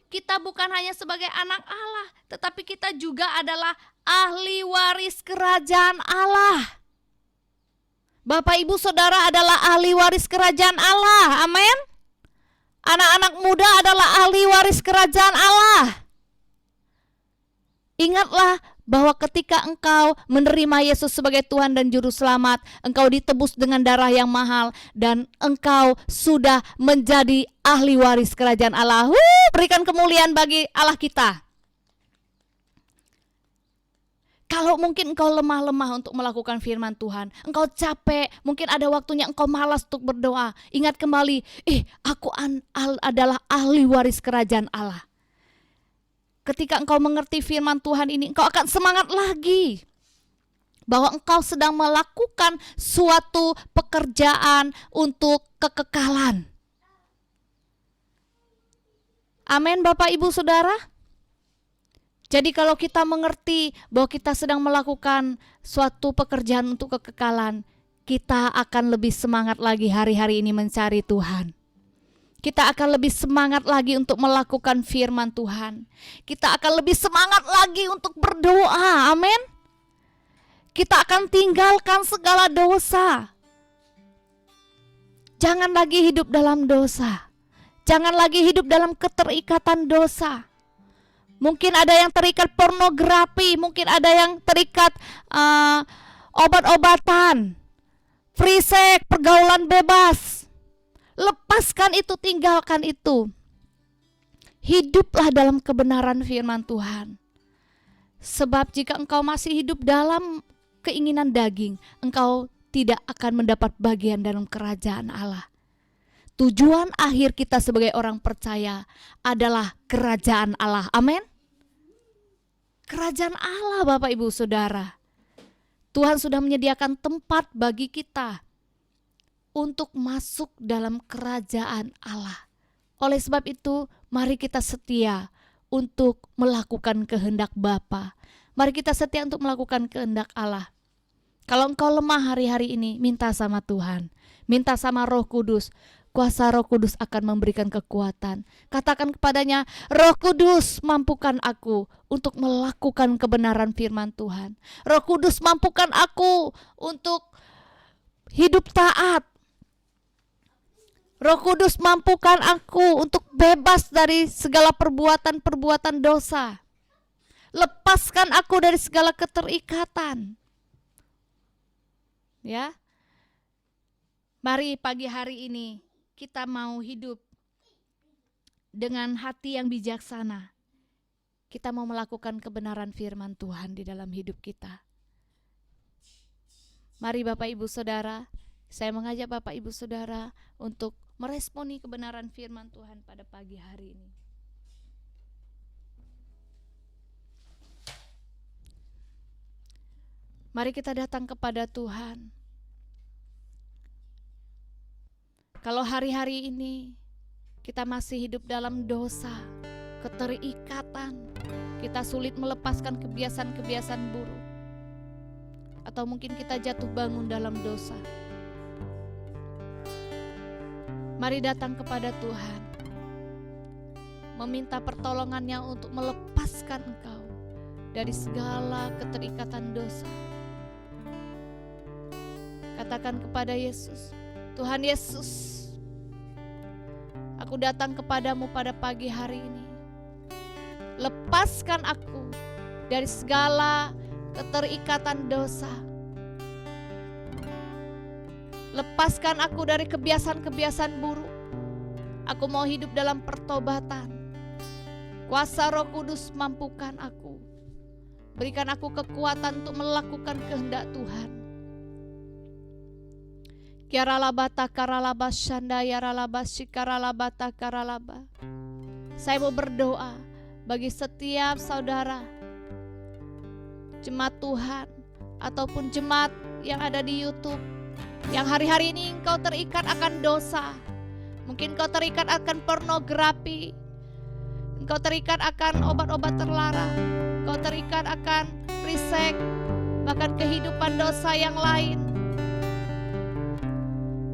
kita bukan hanya sebagai anak Allah, tetapi kita juga adalah ahli waris kerajaan Allah. Bapak, Ibu, Saudara adalah ahli waris kerajaan Allah. Amin. Anak-anak muda adalah ahli waris kerajaan Allah. Ingatlah bahwa ketika engkau menerima Yesus sebagai Tuhan dan Juru Selamat, engkau ditebus dengan darah yang mahal dan engkau sudah menjadi ahli waris kerajaan Allah. Berikan kemuliaan bagi Allah kita. Kalau mungkin engkau lemah-lemah untuk melakukan firman Tuhan, engkau capek, mungkin ada waktunya engkau malas untuk berdoa. Ingat kembali, aku adalah ahli waris kerajaan Allah. Ketika engkau mengerti firman Tuhan ini, engkau akan semangat lagi bahwa engkau sedang melakukan suatu pekerjaan untuk kekekalan. Amin, Bapak, Ibu, Saudara. Jadi kalau kita mengerti bahwa kita sedang melakukan suatu pekerjaan untuk kekekalan, kita akan lebih semangat lagi hari-hari ini mencari Tuhan. Kita akan lebih semangat lagi untuk melakukan firman Tuhan. Kita akan lebih semangat lagi untuk berdoa. Amin. Kita akan tinggalkan segala dosa. Jangan lagi hidup dalam dosa. Jangan lagi hidup dalam keterikatan dosa. Mungkin ada yang terikat pornografi, mungkin ada yang terikat obat-obatan, free sex, pergaulan bebas. Lepaskan itu, tinggalkan itu. Hiduplah dalam kebenaran firman Tuhan. Sebab jika engkau masih hidup dalam keinginan daging, engkau tidak akan mendapat bagian dalam kerajaan Allah. Tujuan akhir kita sebagai orang percaya adalah kerajaan Allah. Amin. Kerajaan Allah, Bapak, Ibu, Saudara. Tuhan sudah menyediakan tempat bagi kita untuk masuk dalam kerajaan Allah. Oleh sebab itu, mari kita setia untuk melakukan kehendak Bapa. Mari kita setia untuk melakukan kehendak Allah. Kalau engkau lemah hari-hari ini, minta sama Tuhan. Minta sama Roh Kudus. Kuasa Roh Kudus akan memberikan kekuatan. Katakan kepadanya, Roh Kudus, mampukan aku untuk melakukan kebenaran firman Tuhan. Roh Kudus, mampukan aku untuk hidup taat. Roh Kudus, mampukan aku untuk bebas dari segala perbuatan-perbuatan dosa. Lepaskan aku dari segala keterikatan. Ya. Mari pagi hari ini kita mau hidup dengan hati yang bijaksana. Kita mau melakukan kebenaran firman Tuhan di dalam hidup kita. Mari Bapak, Ibu, Saudara, saya mengajak Bapak, Ibu, Saudara untuk meresponi kebenaran firman Tuhan pada pagi hari ini. Mari kita datang kepada Tuhan. Kalau hari-hari ini kita masih hidup dalam dosa, keterikatan, kita sulit melepaskan kebiasaan-kebiasaan buruk, atau mungkin kita jatuh bangun dalam dosa, mari datang kepada Tuhan, meminta pertolongannya untuk melepaskan engkau dari segala keterikatan dosa. Katakan kepada Yesus, Tuhan Yesus, aku datang kepadamu pada pagi hari ini. Lepaskan aku dari segala keterikatan dosa. Lepaskan aku dari kebiasaan-kebiasaan buruk. Aku mau hidup dalam pertobatan. Kuasa Roh Kudus mampukan aku. Berikan aku kekuatan untuk melakukan kehendak Tuhan. Kiaralabata karalaba shanda yaralaba shikaralabata karalaba. Saya mau berdoa bagi setiap saudara, jemaat Tuhan, ataupun jemaat yang ada di YouTube, yang hari-hari ini engkau terikat akan dosa. Mungkin engkau terikat akan pornografi, engkau terikat akan obat-obat terlarang, engkau terikat akan free sex, bahkan kehidupan dosa yang lain.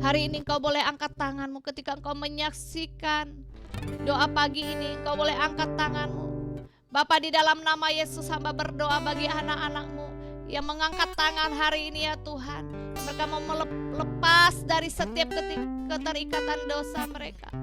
Hari ini Engkau boleh angkat tanganmu ketika Engkau menyaksikan doa pagi ini. Engkau boleh angkat tanganmu. Bapa, di dalam nama Yesus hamba berdoa bagi anak-anak-Mu yang mengangkat tangan hari ini ya Tuhan. Mereka mau melepas dari setiap keterikatan dosa mereka.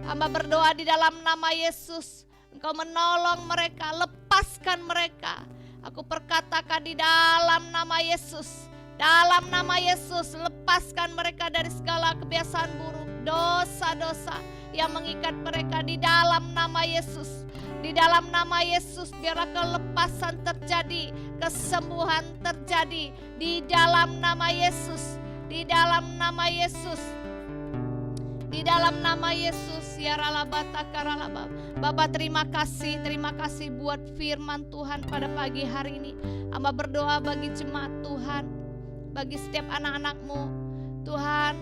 Hamba berdoa di dalam nama Yesus, Engkau menolong mereka, lepaskan mereka. Aku perkatakan di dalam nama Yesus, dalam nama Yesus, lepaskan mereka dari segala kebiasaan buruk, dosa-dosa yang mengikat mereka di dalam nama Yesus. Di dalam nama Yesus biarlah kelepasan terjadi, kesembuhan terjadi di dalam nama Yesus. Di dalam nama Yesus. Di dalam nama Yesus. Ya ralabata karalabab. Bapak terima kasih buat firman Tuhan pada pagi hari ini. Hamba berdoa bagi jemaat Tuhan, bagi setiap anak-anak-Mu. Tuhan,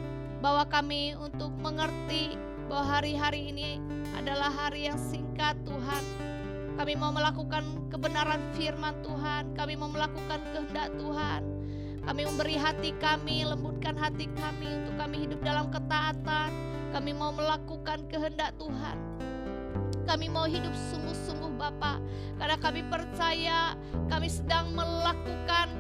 bawa kami untuk mengerti bahwa hari-hari ini adalah hari yang singkat Tuhan. Kami mau melakukan kebenaran firman Tuhan. Kami mau melakukan kehendak Tuhan. Kami memberi hati kami, lembutkan hati kami untuk kami hidup dalam ketaatan. Kami mau melakukan kehendak Tuhan. Kami mau hidup sungguh-sungguh Bapa, karena kami percaya kami sedang melakukan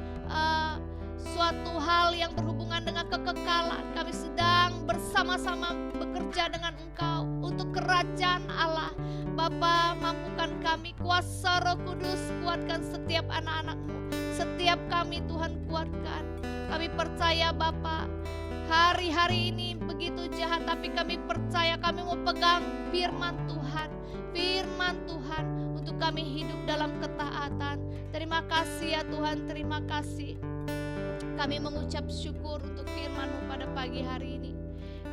suatu hal yang berhubungan dengan kekekalan. Kami sedang bersama-sama bekerja dengan Engkau untuk kerajaan Allah. Bapa, mampukan kami, kuasa Roh Kudus, kuatkan setiap anak-anak-Mu. Setiap kami Tuhan kuatkan. Kami percaya Bapa, hari-hari ini begitu jahat, tapi kami percaya kami mau pegang firman Tuhan. Firman Tuhan untuk kami hidup dalam ketaatan. Terima kasih ya Tuhan, terima kasih. Kami mengucap syukur untuk firman-Mu pada pagi hari ini.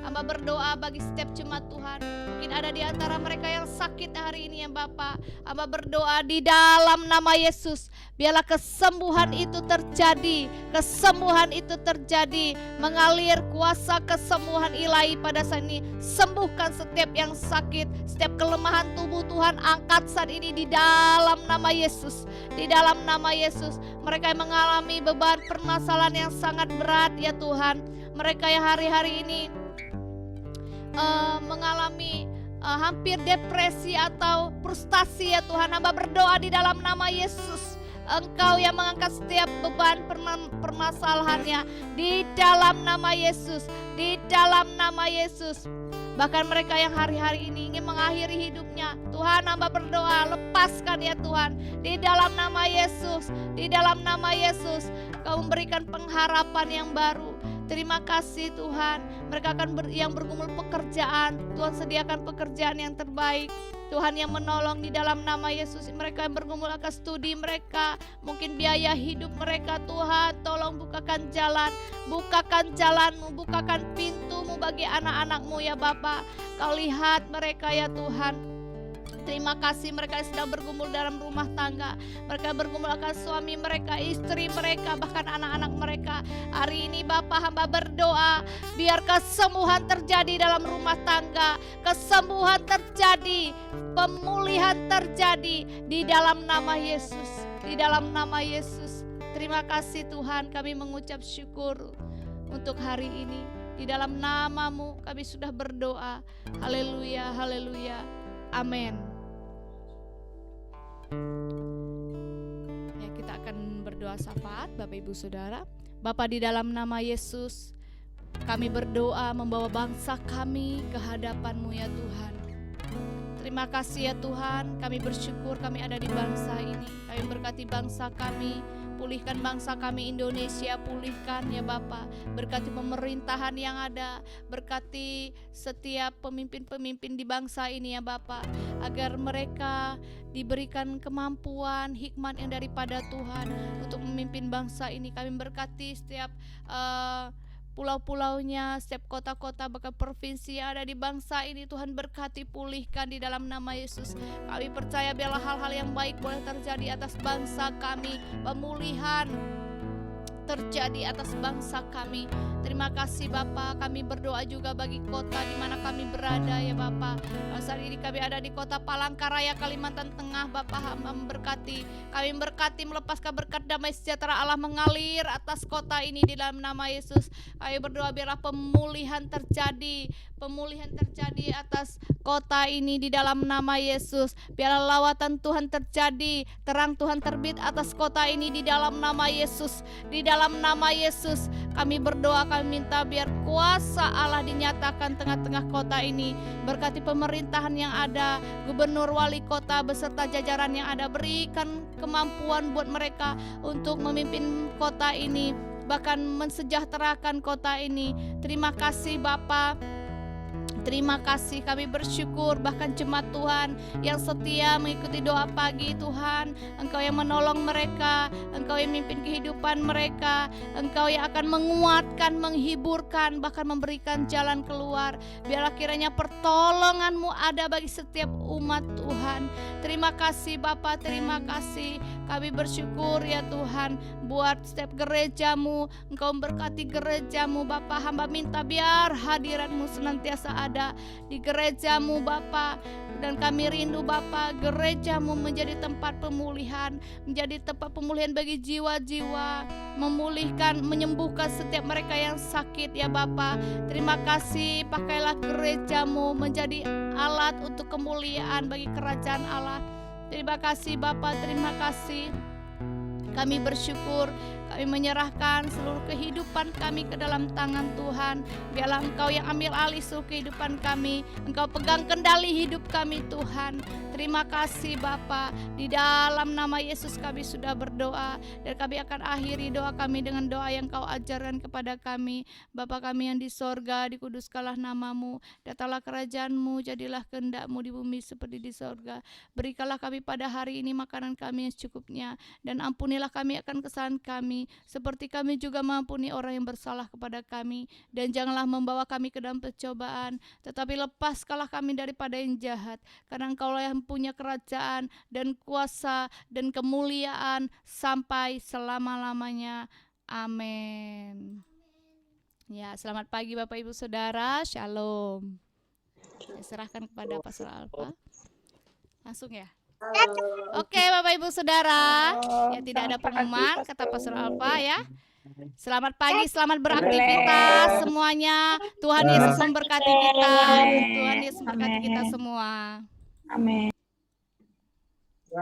Hamba berdoa bagi setiap jemaat Tuhan. Mungkin ada di antara mereka yang sakit hari ini ya Bapa. Hamba berdoa di dalam nama Yesus. Biarlah kesembuhan itu terjadi. Kesembuhan itu terjadi. Mengalir kuasa kesembuhan ilahi pada saat ini. Sembuhkan setiap yang sakit. Setiap kelemahan tubuh Tuhan angkat saat ini di dalam nama Yesus. Di dalam nama Yesus. Mereka yang mengalami beban permasalahan yang sangat berat ya Tuhan. Mereka yang hari-hari ini mengalami hampir depresi atau frustasi ya Tuhan, hamba berdoa di dalam nama Yesus. Engkau yang mengangkat setiap beban permasalahannya di dalam nama Yesus, di dalam nama Yesus. Bahkan mereka yang hari-hari ini ingin mengakhiri hidupnya, Tuhan hamba berdoa lepaskan ya Tuhan. Di dalam nama Yesus, di dalam nama Yesus, Kau memberikan pengharapan yang baru. Terima kasih Tuhan. Mereka akan yang bergumul pekerjaan, Tuhan sediakan pekerjaan yang terbaik. Tuhan yang menolong di dalam nama Yesus. Mereka yang bergumul akan studi mereka, mungkin biaya hidup mereka, Tuhan tolong bukakan jalan. Bukakan jalan-Mu, bukakan pintu-Mu bagi anak-anak-Mu ya Bapa. Kau lihat mereka ya Tuhan. Terima kasih mereka yang sedang bergumul dalam rumah tangga. Mereka bergumul akan suami mereka, istri mereka, bahkan anak-anak mereka. Hari ini Bapa hamba berdoa, biar kesembuhan terjadi dalam rumah tangga. Kesembuhan terjadi, pemulihan terjadi di dalam nama Yesus. Di dalam nama Yesus. Terima kasih Tuhan, kami mengucap syukur untuk hari ini. Di dalam nama-Mu kami sudah berdoa. Haleluya, haleluya. Amin. Ya, kita akan berdoa syafaat Bapak Ibu Saudara. Bapa, di dalam nama Yesus kami berdoa membawa bangsa kami ke hadapan-Mu ya Tuhan. Terima kasih ya Tuhan, kami bersyukur kami ada di bangsa ini. Kami berkati bangsa kami, pulihkan bangsa kami Indonesia, pulihkan ya Bapa. Berkati pemerintahan yang ada, berkati setiap pemimpin-pemimpin di bangsa ini ya Bapa, agar mereka diberikan kemampuan, hikmat yang daripada Tuhan untuk memimpin bangsa ini. Kami berkati setiap pulau-pulaunya, setiap kota-kota bahkan provinsi yang ada di bangsa ini. Tuhan berkati, pulihkan di dalam nama Yesus. Kami percaya biarlah hal-hal yang baik boleh terjadi atas bangsa kami. Pemulihan terjadi atas bangsa kami. Terima kasih Bapa, kami berdoa juga bagi kota di mana kami berada ya Bapa. Saat ini kami ada di kota Palangkaraya, Kalimantan Tengah. Bapa, hamba memberkati, kami berkati melepaskan berkat damai sejahtera Allah mengalir atas kota ini di dalam nama Yesus. Kami berdoa biarlah pemulihan terjadi atas kota ini di dalam nama Yesus. Biarlah lawatan Tuhan terjadi, terang Tuhan terbit atas kota ini di dalam nama Yesus. Di dalam nama Yesus kami berdoa, kami minta biar kuasa Allah dinyatakan tengah-tengah kota ini. Berkati pemerintahan yang ada, gubernur, wali kota beserta jajaran yang ada. Berikan kemampuan buat mereka untuk memimpin kota ini, bahkan mensejahterakan kota ini. Terima kasih Bapa. Terima kasih, kami bersyukur bahkan jemaat Tuhan yang setia mengikuti doa pagi Tuhan. Engkau yang menolong mereka, Engkau yang memimpin kehidupan mereka, Engkau yang akan menguatkan, menghiburkan, bahkan memberikan jalan keluar. Biarlah kiranya pertolongan-Mu ada bagi setiap umat Tuhan. Terima kasih Bapa, terima kasih. Kami bersyukur ya Tuhan buat setiap gereja-Mu. Engkau memberkati gereja-Mu Bapa. Hamba minta biar hadirat-Mu senantiasa ada di gereja-Mu Bapa. Dan kami rindu Bapa, gereja-Mu menjadi tempat pemulihan, menjadi tempat pemulihan bagi jiwa-jiwa, memulihkan, menyembuhkan setiap mereka yang sakit ya Bapa. Terima kasih, pakailah gereja-Mu menjadi alat untuk kemuliaan bagi kerajaan Allah. Terima kasih Bapa, terima kasih. Kami bersyukur, kami menyerahkan seluruh kehidupan kami ke dalam tangan Tuhan. Biarlah Engkau yang ambil alih seluruh kehidupan kami. Engkau pegang kendali hidup kami Tuhan. Terima kasih Bapa. Di dalam nama Yesus kami sudah berdoa. Dan kami akan akhiri doa kami dengan doa yang Kau ajarkan kepada kami. Bapa kami yang di sorga, dikuduskanlah nama-Mu. Datanglah kerajaan-Mu, jadilah kehendak-Mu di bumi seperti di sorga. Berikanlah kami pada hari ini makanan kami yang secukupnya. Dan ampunilah kami akan kesalahan kami, seperti kami juga mengampuni orang yang bersalah kepada kami. Dan janganlah membawa kami ke dalam pencobaan, tetapi lepaskanlah kami daripada yang jahat. Karena Engkaulah yang punya kerajaan dan kuasa dan kemuliaan sampai selama-lamanya. Amin. Ya, selamat pagi Bapak Ibu Saudara. Shalom. Saya serahkan kepada Pastor Alfa. Langsung ya. Oke Bapak Ibu Saudara, ya tidak ada pengumuman kata Pastor Alfa ya. Selamat pagi, selamat beraktivitas semuanya. Tuhan Yesus memberkati kita. Tuhan Yesus memberkati kita semua. Amin.